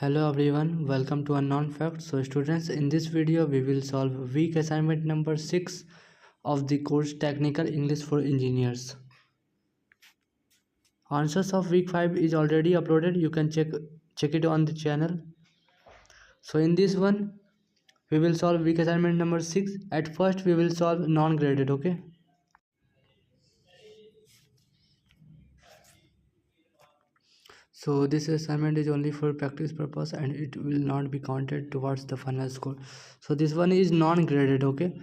Hello everyone, welcome to Unknown Facts. So students, in this video we will solve week assignment number 6 of the course Technical English for Engineers. Answers of week 5 is already uploaded. You can check it on the channel. So in this one we will solve week assignment number 6. At first we will solve non-graded, okay? So this assignment is only for practice purpose and it will not be counted towards the final score. So this one is non-graded, okay?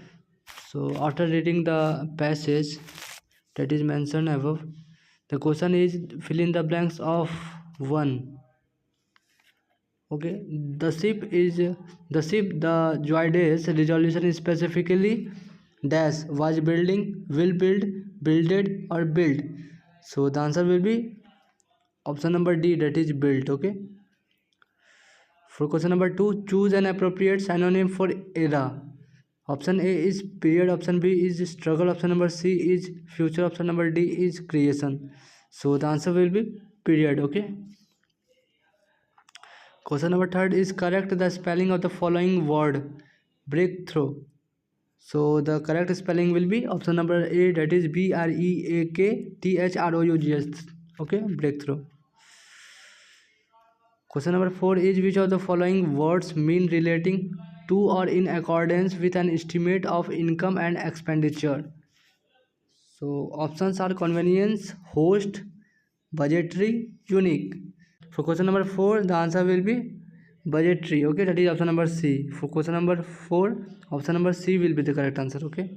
So after reading the passage that is mentioned above, the question is fill in the blanks of 1. Okay, the joy days resolution is specifically dash was building, will build, builded or build. So the answer will be option number D, that is built. Okay, for question number 2, choose an appropriate synonym for era. Option A is period, option B is struggle, option number C is future, option number D is creation. So the answer will be period. Okay, question number 3 is correct the spelling of the following word breakthrough. So the correct spelling will be option number A, that is BREAKTHROUGH. Okay, breakthrough. Question number 4 is which of the following words mean relating to or in accordance with an estimate of income and expenditure. So options are convenience, host, budgetary, unique. For question number 4 the answer will be budgetary. Okay, that is option number C. For question number 4 option number C will be the correct answer. Okay,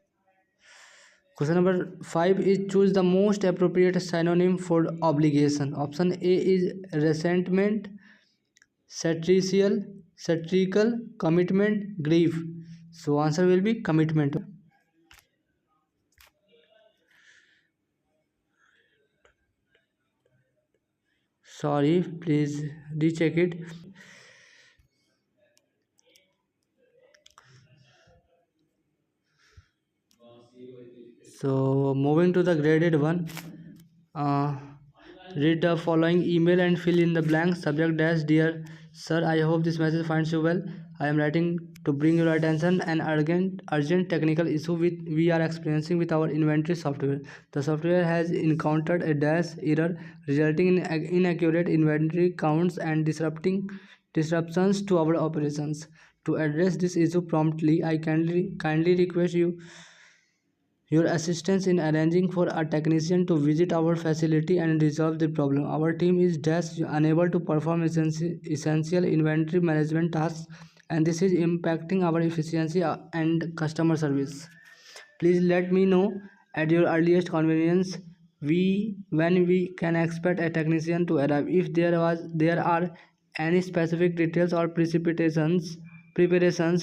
question number 5 is choose the most appropriate synonym for obligation. Option A is resentment, satirical, commitment, grief. So answer will be commitment. Sorry, please recheck it. So moving to the graded one, read the following email and fill in the blanks. Subject dash dear sir, I hope this message finds you well. I am writing to bring your attention an urgent technical issue we are experiencing with our inventory software. The software has encountered a dash error resulting in inaccurate inventory counts and disruptions to our operations. To address this issue promptly, I kindly request your assistance in arranging for a technician to visit our facility and resolve the problem. Our team is unable to perform essential inventory management tasks, and this is impacting our efficiency and customer service. Please let me know at your earliest convenience when we can expect a technician to arrive. If there are any specific details or preparations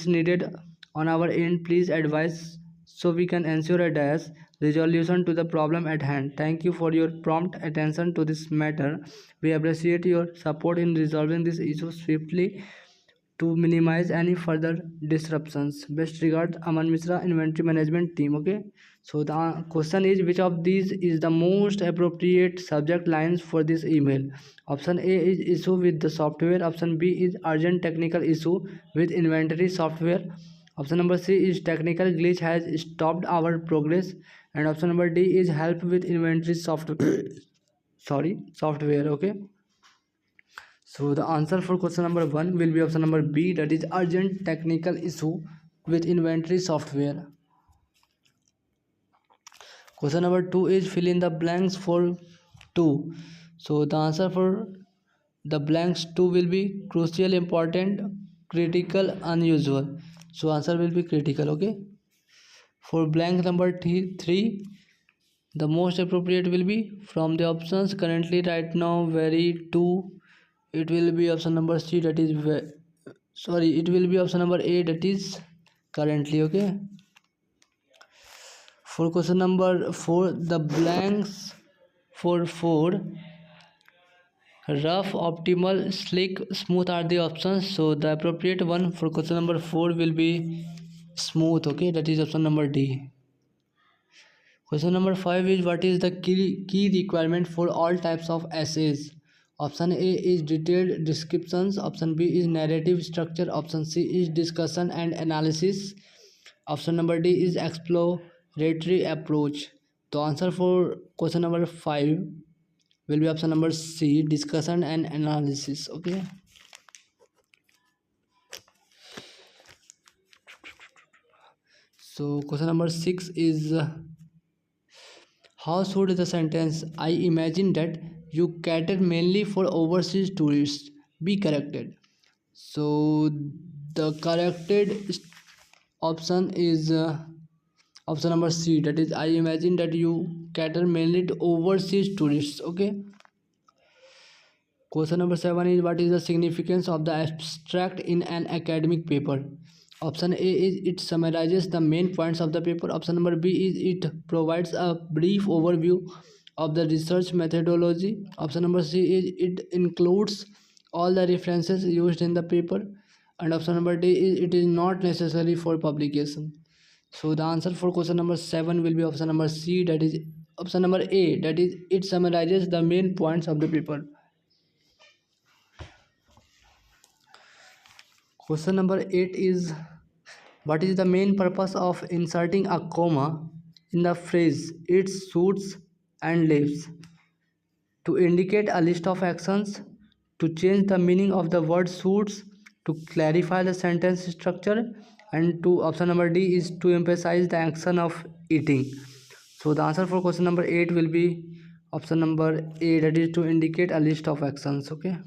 needed on our end, please advise so we can ensure a resolution to the problem at hand. Thank you for your prompt attention to this matter. We appreciate your support in resolving this issue swiftly to minimize any further disruptions. Best regards, Aman Mishra, Inventory Management Team. Okay, so the question is which of these is the most appropriate subject lines for this email. Option A is issue with the software, option B is urgent technical issue with inventory software, option number C is technical glitch has stopped our progress, and option number D is help with inventory software. Software. Okay, so the answer for question number 1 will be option number B, that is urgent technical issue with inventory software. Question number 2 is fill in the blanks for 2. So the answer for the blanks 2 will be crucial, important, critical, unusual. So answer will be critical. Okay. For blank number 3, the most appropriate will be from the options currently, right now, very, to. It will be option number C, that is it will be option number A, that is currently. Okay, for question number 4, the blanks for 4, rough, optimal, slick, smooth are the options. So the appropriate one for question number 4 will be smooth. Okay, that is option number D. Question number 5 is what is the key requirement for all types of essays. Option A is detailed descriptions. Option B is narrative structure. Option C is discussion and analysis. Option number D is exploratory approach. The answer for question number 5 will be option number C, discussion and analysis. Okay. So question number 6 is how should the sentence I imagine that you cater mainly for overseas tourists be corrected? So the corrected option is option number C, that is I imagine that you cater mainly to overseas tourists. Okay. Question number 7 is what is the significance of the abstract in an academic paper? Option A is it summarizes the main points of the paper. Option number B is it provides a brief overview of the research methodology. Option number C is it includes all the references used in the paper. And option number D is it is not necessary for publication. So the answer for question number 7 will be option number C, that is option number A, that is it summarizes the main points of the paper. Question number 8 is what is the main purpose of inserting a comma in the phrase it shoots and leaves? To indicate a list of actions, to change the meaning of the word shoots, to clarify the sentence structure, and to option number D is to emphasize the action of eating. So the answer for question number 8 will be option number A, that is to indicate a list of actions. Okay.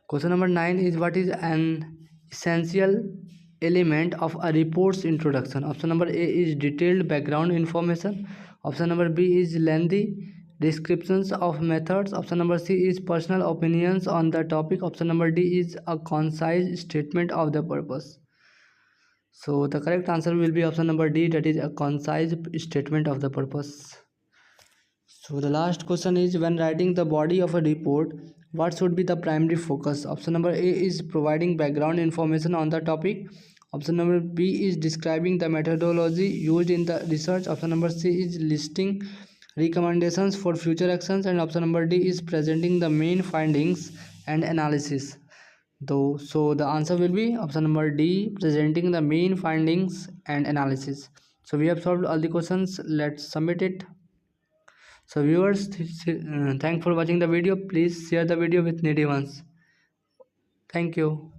Question number 9 is what is an essential element of a report's introduction? Option number A is detailed background information. Option number B is lengthy descriptions of methods. Option number C is personal opinions on the topic. Option number D is a concise statement of the purpose. So the correct answer will be option number D, that is a concise statement of the purpose. So the last question is when writing the body of a report, what should be the primary focus? Option number A is providing background information on the topic. Option number B is describing the methodology used in the research. Option number C is listing recommendations for future actions. And option number D is presenting the main findings and analysis. So the answer will be option number D, presenting the main findings and analysis. So we have solved all the questions. Let's submit it. So viewers, thanks for watching the video. Please share the video with needy ones. Thank you.